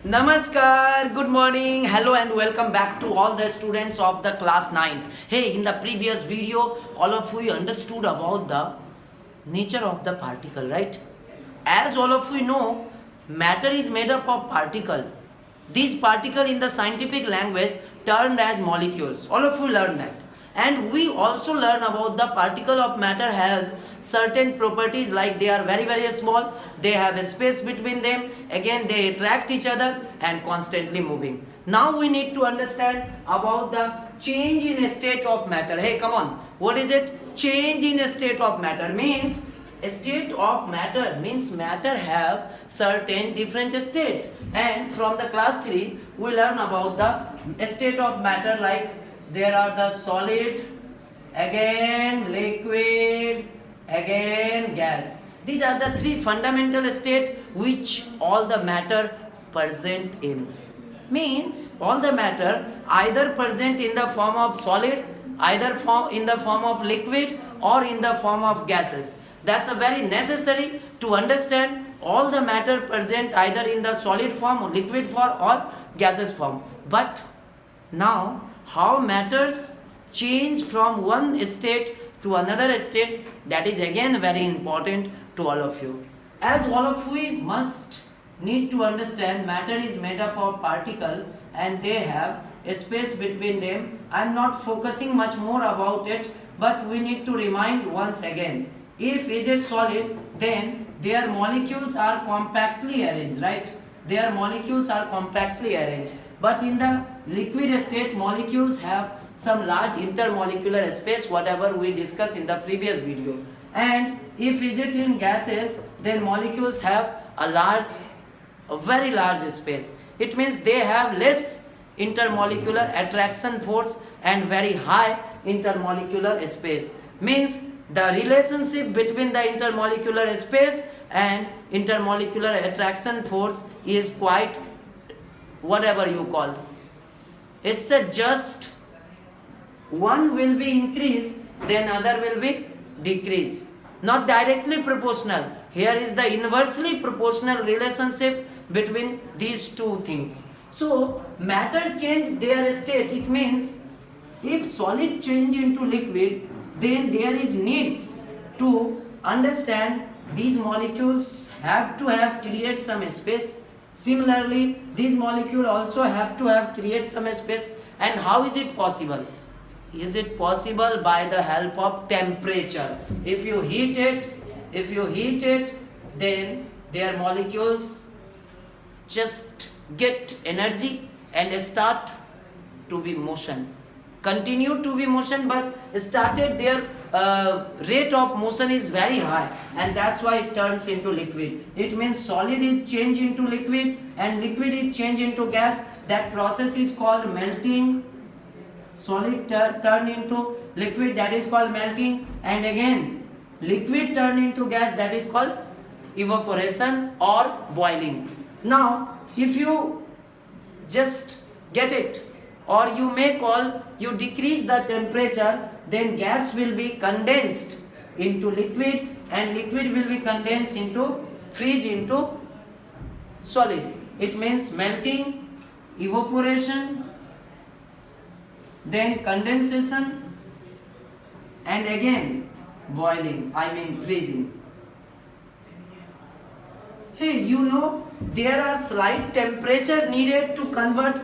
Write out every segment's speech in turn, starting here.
Namaskar, good morning, hello and welcome back to all the students of the class 9. Hey, in the previous video, all of you understood about the nature of the particle, right? As all of you know, matter is made up of particle. These particles in the scientific language termed as molecules. All of you learned that. And we also learn about the particle of matter has certain properties like they are very small, they have a space between them, again they attract each other and constantly moving. Now we need to understand about the change in a state of matter. Hey, come on, what is it? Change in a state of matter means a state of matter means matter have certain different state, and from the class 3 we learn about the state of matter like there are the solid, again liquid, again gas. These are the three fundamental states which all the matter present in. Means all the matter either present in the form of solid, either in the form of liquid or in the form of gases. That's a very necessary to understand all the matter present either in the solid form or liquid form or gaseous form. But now how matters change from one state to another state, that is again very important to all of you. As all of we must need to understand, matter is made up of particle and they have a space between them. I am not focusing much more about it, but we need to remind once again, if is it solid, then their molecules are compactly arranged, right? Their molecules are compactly arranged. But in the liquid state, molecules have some large intermolecular space, whatever we discussed in the previous video. And if is it in gases, then molecules have a very large space. It means they have less intermolecular attraction force and very high intermolecular space. Means the relationship between the intermolecular space and intermolecular attraction force is quite whatever you call. It's a just one will be increased, then other will be decreased. Not directly proportional. Here is the inversely proportional relationship between these two things. So matter change their state. It means if solid change into liquid, then there is needs to understand these molecules have to have create some space. Similarly, these molecules also have to have create some space. And how is it possible? Is it possible by the help of temperature? If you heat it, then their molecules just get energy and start to be motion. Continue to be motion, but started their rate of motion is very high, and that's why it turns into liquid. It means solid is changed into liquid and liquid is changed into gas. That process is called melting. Solid turn into liquid, that is called melting, and again liquid turn into gas, that is called evaporation or boiling. Now if you just get it, or you may call, you decrease the temperature, then gas will be condensed into liquid and liquid will be condensed into freeze into solid. It means melting, evaporation, then condensation, and again boiling, freezing. Hey, you know there are slight temperature needed to convert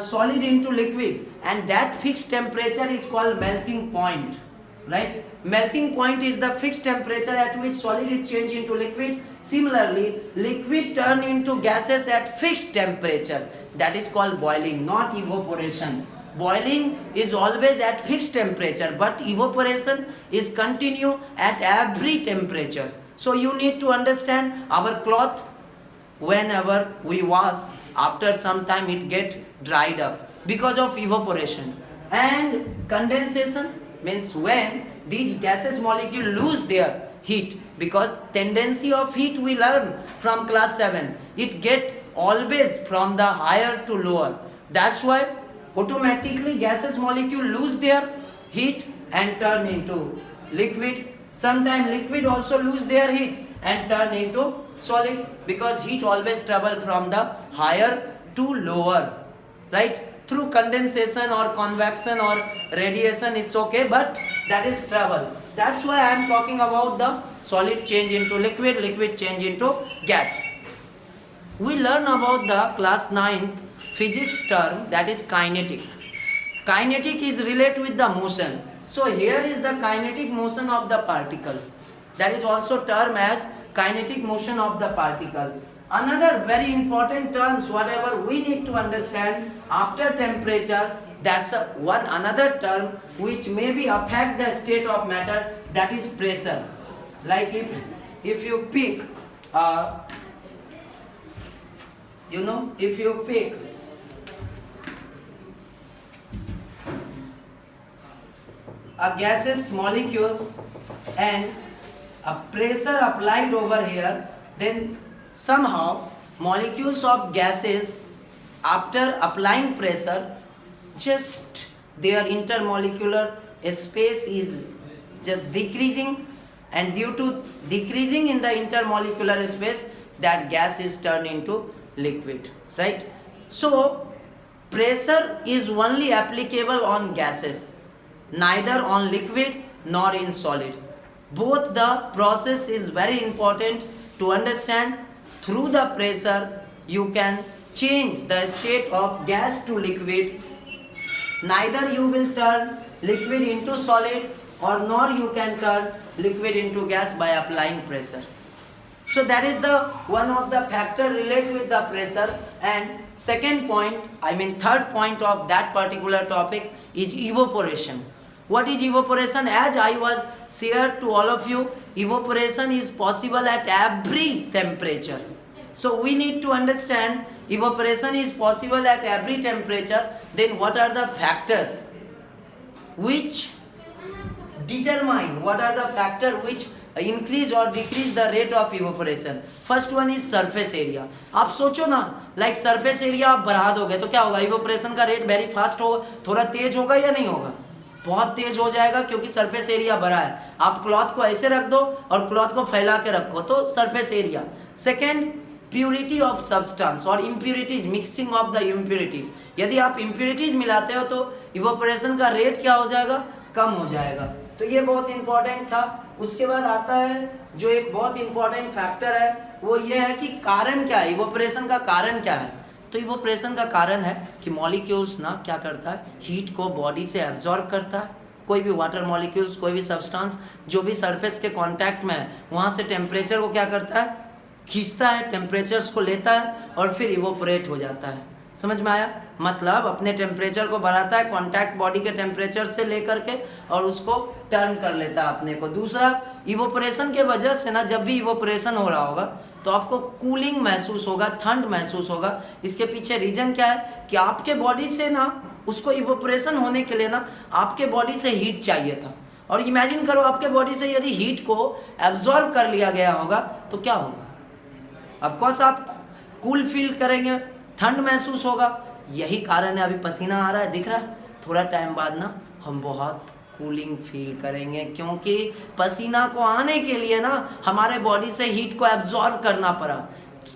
solid into liquid, and that fixed temperature is called melting point, right? Melting point is the fixed temperature at which solid is changed into liquid. Similarly, liquid turn into gases at fixed temperature, that is called boiling, not evaporation. Boiling is always at fixed temperature, but evaporation is continue at every temperature. So you need to understand, our cloth, whenever we wash, after some time it get dried up because of evaporation. And condensation means when these gaseous molecules lose their heat, because tendency of heat we learn from class 7, it get always from the higher to lower. That's why automatically gaseous molecule lose their heat and turn into liquid. Sometimes liquid also lose their heat and turn into solid, because heat always travel from the higher to lower, right? Through condensation or convection or radiation, it's okay, but that is travel. That's why I am talking about the solid change into liquid, liquid change into gas. We learn about the class 9th physics term, that is kinetic. Kinetic is related with the motion. So here is the kinetic motion of the particle. That is also termed as kinetic motion of the particle. Another very important terms, whatever we need to understand after temperature, that's another term which may be affect the state of matter, that is pressure. Like if you pick if you pick a gaseous molecules and a pressure applied over here, then somehow molecules of gases, after applying pressure, just their intermolecular space is just decreasing, and due to decreasing in the intermolecular space, that gas is turned into liquid, right? So pressure is only applicable on gases, neither on liquid nor in solid. Both the process is very important to understand. Through the pressure you can change the state of gas to liquid. Neither you will turn liquid into solid, or nor you can turn liquid into gas by applying pressure. So that is the one of the factor related with the pressure. And third point of that particular topic is evaporation. What is evaporation? As I was shared to all of you, evaporation is possible at every temperature. So we need to understand evaporation is possible at every temperature. Then what are the factors which determine, what are the factors which increase or decrease the rate of evaporation? First one is surface area. आप सोचो ना, like surface area आप बढ़ा दोगे तो क्या होगा? evaporation का rate very fast होगा, थोड़ा तेज होगा या नहीं होगा? बहुत तेज हो जाएगा, क्योंकि सरफेस एरिया बड़ा है. आप क्लॉथ को ऐसे रख दो और क्लॉथ को फैला के रखो तो surface area. Second, purity of substance और impurities, mixing of the impurities. यदि आप इम्प्योरिटीज मिलाते हो तो इवोपरेशन का रेट क्या हो जाएगा? कम हो जाएगा. तो ये बहुत इंपॉर्टेंट था. उसके बाद आता है जो एक बहुत इंपॉर्टेंट फैक्टर है, वो ये है कि कारण क्या है, इवोपरेशन का कारण क्या है. तो इवोपरेशन का कारण है कि मॉलिक्यूल्स ना क्या करता है, हीट को बॉडी से एब्जॉर्ब करता है. कोई भी वाटर मॉलिक्यूल्स, कोई भी सब्सटेंस जो भी सरफेस के कांटेक्ट में है, वहाँ से टेम्परेचर को क्या करता है, खींचता है, टेम्परेचर्स को लेता है और फिर इवोपरेट हो जाता है. समझ में आया? मतलब अपने टेम्परेचर को बढ़ाता है कांटेक्ट बॉडी के टेम्परेचर से लेकर के और उसको टर्न कर लेता है अपने को. दूसरा, इवोपरेशन के वजह से ना जब भी इवोपरेशन हो रहा होगा तो आपको कूलिंग महसूस होगा, ठंड महसूस होगा. इसके पीछे रीजन क्या है कि आपके बॉडी से ना उसको इवोपरेशन होने के लिए ना आपके बॉडी से हीट चाहिए था. और इमेजिन करो आपके बॉडी से यदि हीट को एब्जॉर्ब कर लिया गया होगा तो क्या होगा? ऑफकोर्स आप कूल फील करेंगे, ठंड महसूस होगा. यही कारण है, अभी पसीना आ रहा है, दिख रहा है, थोड़ा टाइम बाद ना हम बहुत कूलिंग फील करेंगे, क्योंकि पसीना को आने के लिए ना हमारे बॉडी से हीट को एब्जॉर्ब करना पड़ा.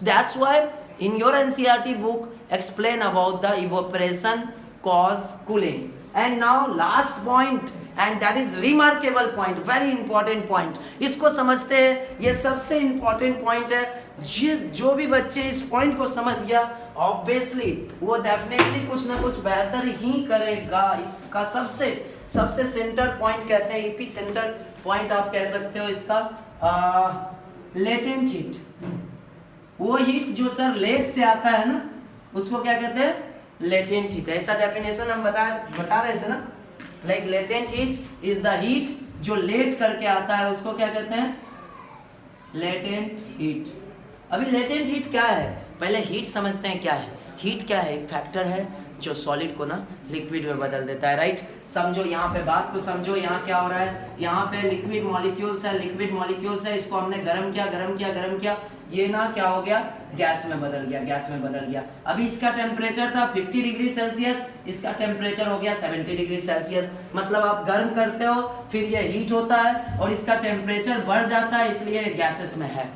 That's why in your NCERT book explain about the evaporation cause cooling. And now last point, and that is remarkable point, very important point. इसको समझते हैं, ये सबसे इंपॉर्टेंट पॉइंट है. जो भी बच्चे इस पॉइंट को समझ गया, ऑब्वियसली वो डेफिनेटली कुछ ना कुछ बेहतर ही करेगा. इसका सबसे सेंटर पॉइंट कहते हैं, ईपी सेंटर पॉइंट आप कह सकते हो इसका, लेटेंट हीट. वो हीट जो सर लेट से आता है ना, उसको क्या कहते हैं? Latent heat. ऐसा डेफिनेशन हम बता रहे थे ना, like latent heat is the heat जो लेट करके आता है, उसको क्या कहते हैं? Latent heat. अभी लेटेंट हीट क्या है, पहले हीट समझते हैं क्या है. हीट क्या है? एक फैक्टर है जो सॉलिड को ना लिक्विड में बदल देता है. राइट? समझो, यहाँ पे बात को समझो. यहाँ क्या हो रहा है, यहाँ पे लिक्विड मॉलिक्यूल्स है, इसको हमने गर्म किया, ये ना क्या हो गया, गैस में बदल गया. अभी इसका टेम्परेचर था 50 डिग्री सेल्सियस, इसका टेम्परेचर हो गया 70 डिग्री सेल्सियस. मतलब आप गर्म करते हो, फिर ये हीट होता है और इसका टेम्परेचर बढ़ जाता है, इसलिए गैसेस में है.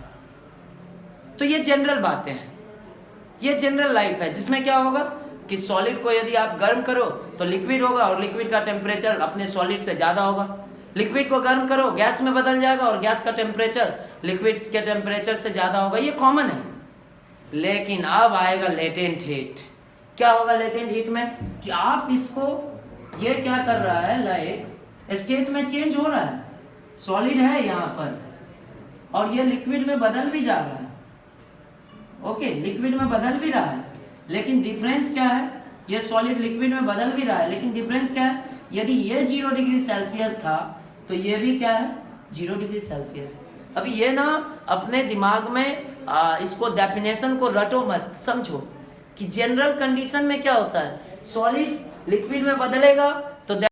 तो ये जनरल बातें हैं. ये जनरल लाइफ है जिसमें क्या होगा कि सॉलिड को यदि आप गर्म करो तो लिक्विड होगा और लिक्विड का टेम्परेचर अपने सॉलिड से ज़्यादा होगा। लिक्विड को गर्म करो गैस में बदल जाएगा और गैस का टेम्परेचर लिक्विड के टेम्परेचर से ज़्यादा होगा, ये कॉमन है। लेकिन अब आएगा लेटेंट हीट। क्या होगा लेटेंट हीट में कि आप इसको, ये क्या कर रहा है, लाइक स्टेट में चेंज हो रहा है, सॉलिड है यहाँ पर और ये लिक्विड में बदल भी जा रहा है। ओके, लिक्विड में बदल भी रहा है, लेकिन डिफरेंस क्या है, ये सॉलिड लिक्विड में बदल भी रहा है, लेकिन डिफरेंस क्या है, यदि ये 0 डिग्री सेल्सियस था तो ये भी क्या है 0 डिग्री सेल्सियस। अभी ये ना अपने दिमाग में इसको डेफिनेशन को रटो मत, समझो कि जनरल कंडीशन में क्या होता है, सॉलिड लिक्विड में बदलेगा तो